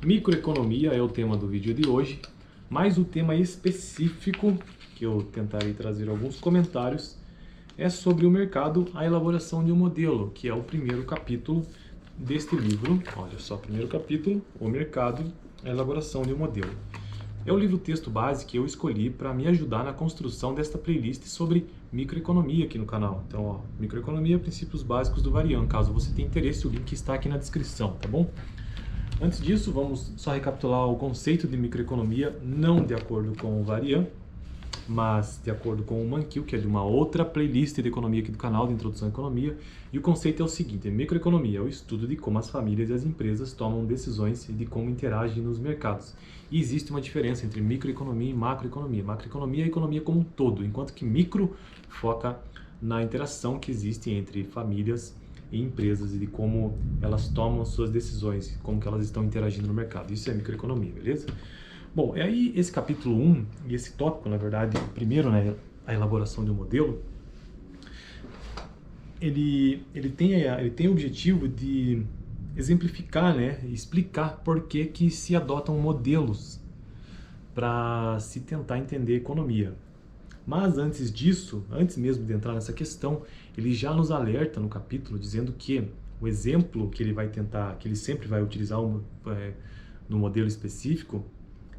Microeconomia é o tema do vídeo de hoje, mas o tema específico, que eu tentarei trazer alguns comentários, é sobre o mercado, a elaboração de um modelo, que é o primeiro capítulo deste livro. Olha só, primeiro capítulo, o mercado, a elaboração de um modelo. É o livro-texto base que eu escolhi para me ajudar na construção desta playlist sobre microeconomia aqui no canal. Então, ó, microeconomia, princípios básicos do Varian. Caso você tenha interesse, o link está aqui na descrição, tá bom? Antes disso, vamos só recapitular o conceito de microeconomia, não de acordo com o Varian, mas de acordo com o Mankiw, que é de uma outra playlist de economia aqui do canal, de Introdução à Economia. E o conceito é o seguinte: microeconomia é o estudo de como as famílias e as empresas tomam decisões e de como interagem nos mercados. E existe uma diferença entre microeconomia e macroeconomia. Macroeconomia é a economia como um todo, enquanto que micro foca na interação que existe entre famílias e empresas e de como elas tomam suas decisões, como que elas estão interagindo no mercado. Isso é microeconomia, beleza? Bom, e aí esse capítulo 1 e esse tópico, na verdade, o primeiro, né, a elaboração de um modelo, ele tem o objetivo de exemplificar, né, explicar por que se adotam modelos para se tentar entender a economia. Mas antes disso, antes mesmo de entrar nessa questão, ele já nos alerta no capítulo dizendo que o exemplo que ele vai tentar, que ele sempre vai utilizar no modelo específico,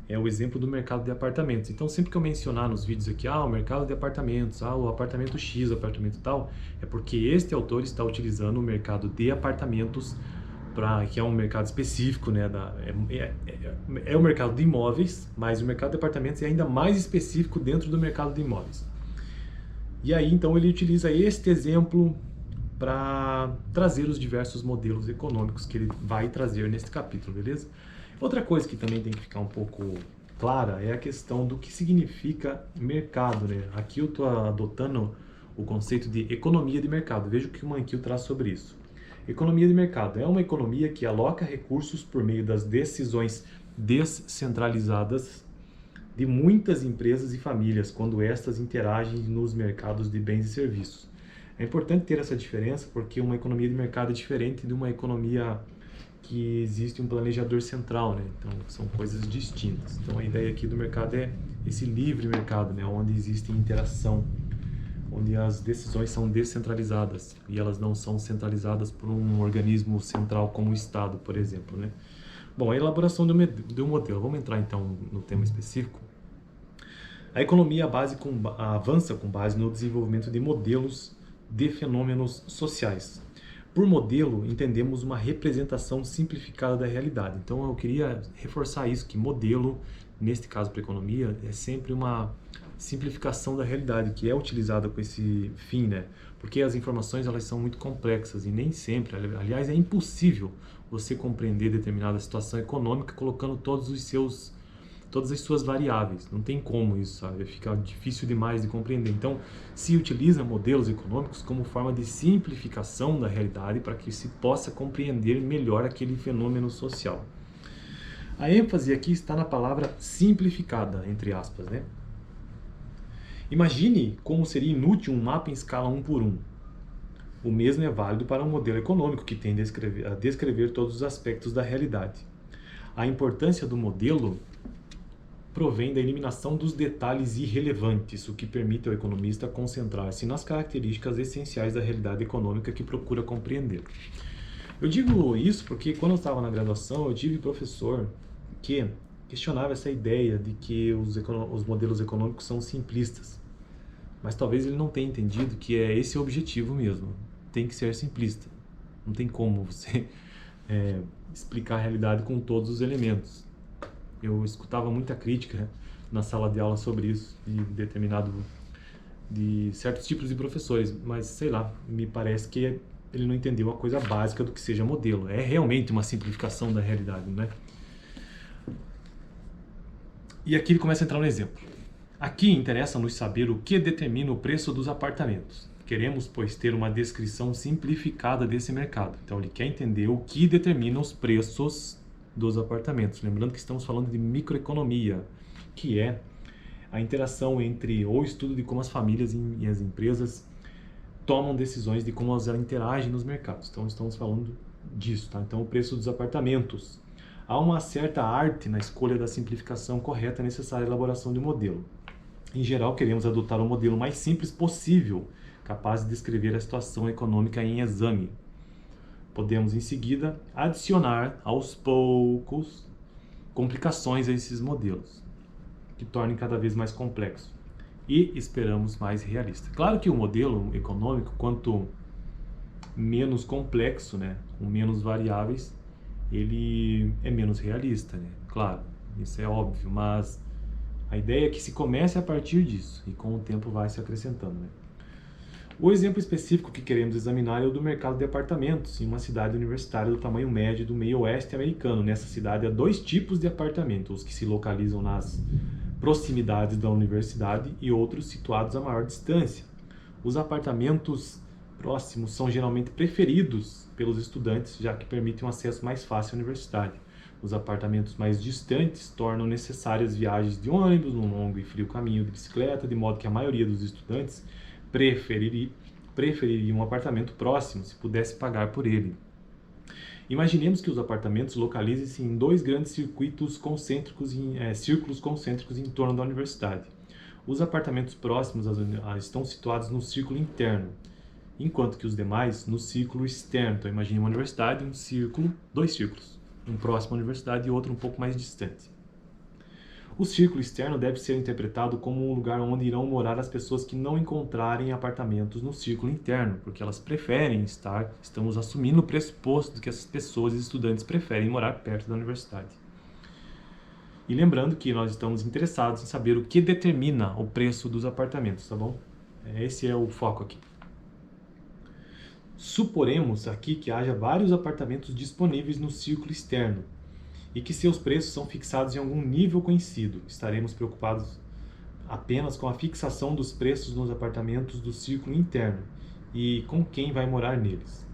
é o exemplo do mercado de apartamentos. Então, sempre que eu mencionar nos vídeos aqui, o mercado de apartamentos, o apartamento X, o apartamento tal, é porque este autor está utilizando o mercado de apartamentos, que é um mercado específico, né, é o mercado de imóveis, mas o mercado de apartamentos é ainda mais específico dentro do mercado de imóveis. E aí, então, ele utiliza este exemplo para trazer os diversos modelos econômicos que ele vai trazer neste capítulo, beleza? Outra coisa que também tem que ficar um pouco clara é a questão do que significa mercado, né? Aqui eu estou adotando o conceito de economia de mercado. Veja o que o Mankiw traz sobre isso. Economia de mercado é uma economia que aloca recursos por meio das decisões descentralizadas de muitas empresas e famílias quando estas interagem nos mercados de bens e serviços. É importante ter essa diferença porque uma economia de mercado é diferente de uma economia que existe um planejador central, né? Então são coisas distintas. Então a ideia aqui do mercado é esse livre mercado, né? Onde existe interação, onde as decisões são descentralizadas e elas não são centralizadas por um organismo central como o Estado, por exemplo, né? Bom, a elaboração do modelo. Vamos entrar então no tema específico. A economia avança com base no desenvolvimento de modelos de fenômenos sociais. Por modelo, entendemos uma representação simplificada da realidade. Então, eu queria reforçar isso, que modelo, neste caso para a economia, é sempre uma simplificação da realidade, que é utilizada com esse fim, né? Porque as informações, elas são muito complexas e nem sempre, aliás, é impossível você compreender determinada situação econômica colocando todas as suas variáveis. Não tem como isso, sabe? Fica difícil demais de compreender. Então, se utiliza modelos econômicos como forma de simplificação da realidade para que se possa compreender melhor aquele fenômeno social. A ênfase aqui está na palavra simplificada, entre aspas, né? Imagine como seria inútil um mapa em escala 1 por 1. O mesmo é válido para um modelo econômico que tende a descrever todos os aspectos da realidade. A importância do modelo provém da eliminação dos detalhes irrelevantes, o que permite ao economista concentrar-se nas características essenciais da realidade econômica que procura compreender. Eu digo isso porque quando eu estava na graduação, eu tive professor que questionava essa ideia de que os modelos econômicos são simplistas. Mas talvez ele não tenha entendido que é esse o objetivo mesmo. Tem que ser simplista. Não tem como você explicar a realidade com todos os elementos. Eu escutava muita crítica na sala de aula sobre isso, de certos tipos de professores, mas sei lá, me parece que ele não entendeu a coisa básica do que seja modelo. É realmente uma simplificação da realidade, né? E aqui ele começa a entrar no exemplo. Aqui interessa-nos saber o que determina o preço dos apartamentos. Queremos, pois, ter uma descrição simplificada desse mercado. Então ele quer entender o que determina os preços dos apartamentos. Lembrando que estamos falando de microeconomia, que é a interação entre, ou estudo de como as famílias e as empresas tomam decisões de como elas interagem nos mercados. Então estamos falando disso, tá? Então o preço dos apartamentos. Há uma certa arte na escolha da simplificação correta necessária à elaboração de um modelo. Em geral, queremos adotar o modelo mais simples possível, capaz de descrever a situação econômica em exame. Podemos, em seguida, adicionar, aos poucos, complicações a esses modelos, que tornem cada vez mais complexo e esperamos mais realista. Claro que o modelo econômico, quanto menos complexo, né, com menos variáveis, ele é menos realista, né? Claro, isso é óbvio, mas a ideia é que se comece a partir disso e com o tempo vai se acrescentando, né? O exemplo específico que queremos examinar é o do mercado de apartamentos em uma cidade universitária do tamanho médio do meio oeste americano. Nessa cidade há dois tipos de apartamentos, os que se localizam nas proximidades da universidade e outros situados a maior distância. Os apartamentos próximos são geralmente preferidos pelos estudantes, já que permitem um acesso mais fácil à universidade. Os apartamentos mais distantes tornam necessárias viagens de ônibus, num longo e frio caminho de bicicleta, de modo que a maioria dos estudantes preferiria um apartamento próximo se pudesse pagar por ele. Imaginemos que os apartamentos localizem-se em dois grandes círculos concêntricos em torno da universidade. Os apartamentos próximos estão situados no círculo interno, enquanto que os demais no círculo externo. Então imagine uma universidade, um círculo, dois círculos, um próximo à universidade e outro um pouco mais distante. O círculo externo deve ser interpretado como um lugar onde irão morar as pessoas que não encontrarem apartamentos no círculo interno, porque elas preferem estamos assumindo o pressuposto de que essas pessoas e estudantes preferem morar perto da universidade. E lembrando que nós estamos interessados em saber o que determina o preço dos apartamentos, tá bom? Esse é o foco aqui. Suporemos aqui que haja vários apartamentos disponíveis no círculo externo e que seus preços são fixados em algum nível conhecido. Estaremos preocupados apenas com a fixação dos preços nos apartamentos do círculo interno e com quem vai morar neles.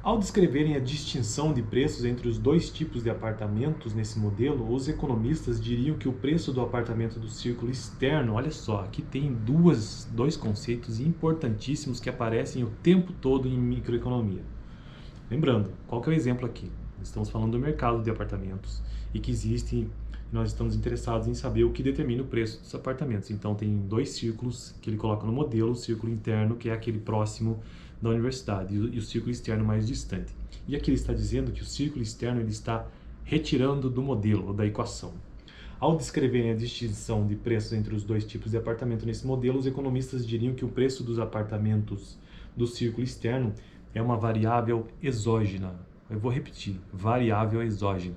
Ao descreverem a distinção de preços entre os dois tipos de apartamentos nesse modelo, os economistas diriam que o preço do apartamento do círculo externo, olha só, aqui tem dois conceitos importantíssimos que aparecem o tempo todo em microeconomia. Lembrando, qual que é o exemplo aqui? Estamos falando do mercado de apartamentos e que existe, nós estamos interessados em saber o que determina o preço dos apartamentos. Então tem dois círculos que ele coloca no modelo, o círculo interno, que é aquele próximo da universidade, e o círculo externo mais distante. E aqui ele está dizendo que o círculo externo ele está retirando do modelo, ou da equação. Ao descreverem a distinção de preços entre os dois tipos de apartamento nesse modelo, os economistas diriam que o preço dos apartamentos do círculo externo é uma variável exógena. Eu vou repetir, variável exógena.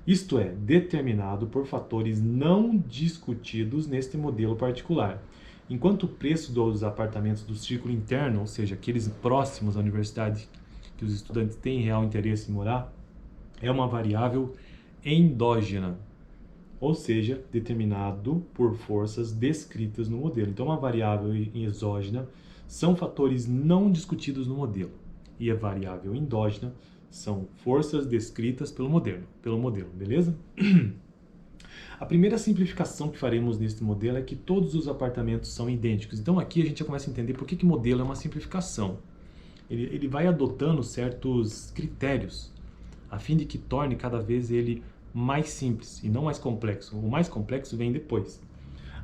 Isto é, determinado por fatores não discutidos neste modelo particular. Enquanto o preço dos apartamentos do círculo interno, ou seja, aqueles próximos à universidade que os estudantes têm real interesse em morar, é uma variável endógena, ou seja, determinado por forças descritas no modelo. Então, uma variável exógena são fatores não discutidos no modelo, e a variável endógena são forças descritas pelo modelo, beleza? A primeira simplificação que faremos neste modelo é que todos os apartamentos são idênticos. Então aqui a gente já começa a entender por que modelo é uma simplificação. Ele vai adotando certos critérios a fim de que torne cada vez ele mais simples e não mais complexo. O mais complexo vem depois.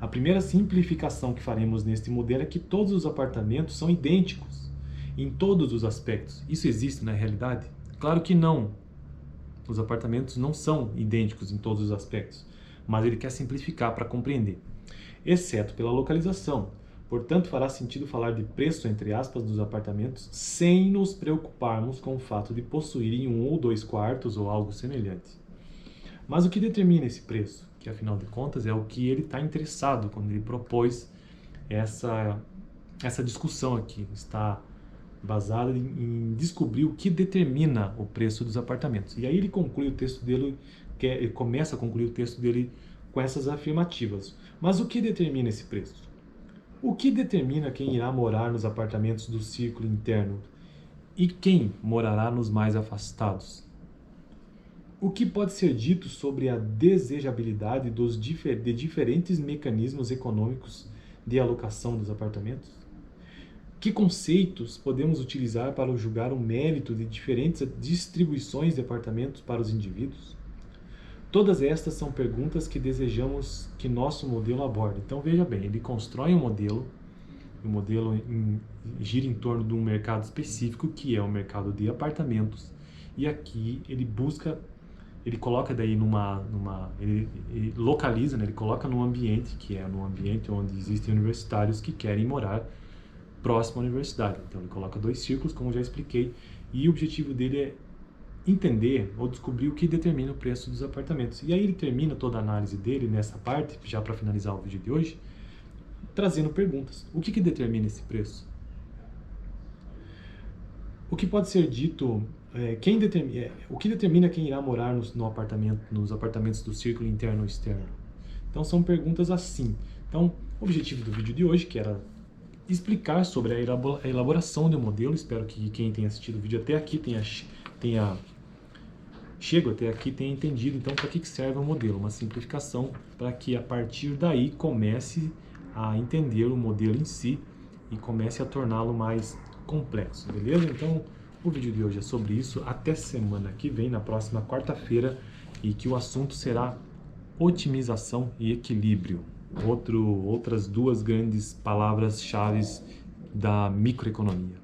A primeira simplificação que faremos neste modelo é que todos os apartamentos são idênticos em todos os aspectos. Isso existe na realidade? Claro que não. Os apartamentos não são idênticos em todos os aspectos, mas ele quer simplificar para compreender, exceto pela localização. Portanto, fará sentido falar de preço, entre aspas, dos apartamentos, sem nos preocuparmos com o fato de possuírem um ou dois quartos ou algo semelhante. Mas o que determina esse preço? Que, afinal de contas, é o que ele está interessado quando ele propôs essa discussão aqui. Está baseada em descobrir o que determina o preço dos apartamentos. E aí ele conclui o texto dele, ele começa a concluir o texto dele com essas afirmativas. Mas o que determina esse preço? O que determina quem irá morar nos apartamentos do círculo interno e quem morará nos mais afastados? O que pode ser dito sobre a desejabilidade de diferentes mecanismos econômicos de alocação dos apartamentos? Que conceitos podemos utilizar para julgar o mérito de diferentes distribuições de apartamentos para os indivíduos? Todas estas são perguntas que desejamos que nosso modelo aborde. Então veja bem, ele constrói um modelo, gira em torno de um mercado específico, que é o mercado de apartamentos, e aqui ele coloca daí ele localiza, né, ele coloca num ambiente, que é num ambiente onde existem universitários que querem morar próximo à universidade. Então ele coloca 2 círculos, como já expliquei, e o objetivo dele é entender ou descobrir o que determina o preço dos apartamentos. E aí ele termina toda a análise dele nessa parte, já para finalizar o vídeo de hoje, trazendo perguntas. O que determina esse preço? O que pode ser dito, o que determina quem irá morar nos apartamentos do círculo interno ou externo? Então são perguntas assim. Então, o objetivo do vídeo de hoje, que era explicar sobre a elaboração do modelo, espero que quem tenha assistido o vídeo até aqui chego até aqui tenha entendido então para que serve o modelo, uma simplificação para que a partir daí comece a entender o modelo em si e comece a torná-lo mais complexo, beleza? Então o vídeo de hoje é sobre isso, até semana que vem, na próxima quarta-feira, e que o assunto será otimização e equilíbrio, outras 2 grandes palavras-chave da microeconomia.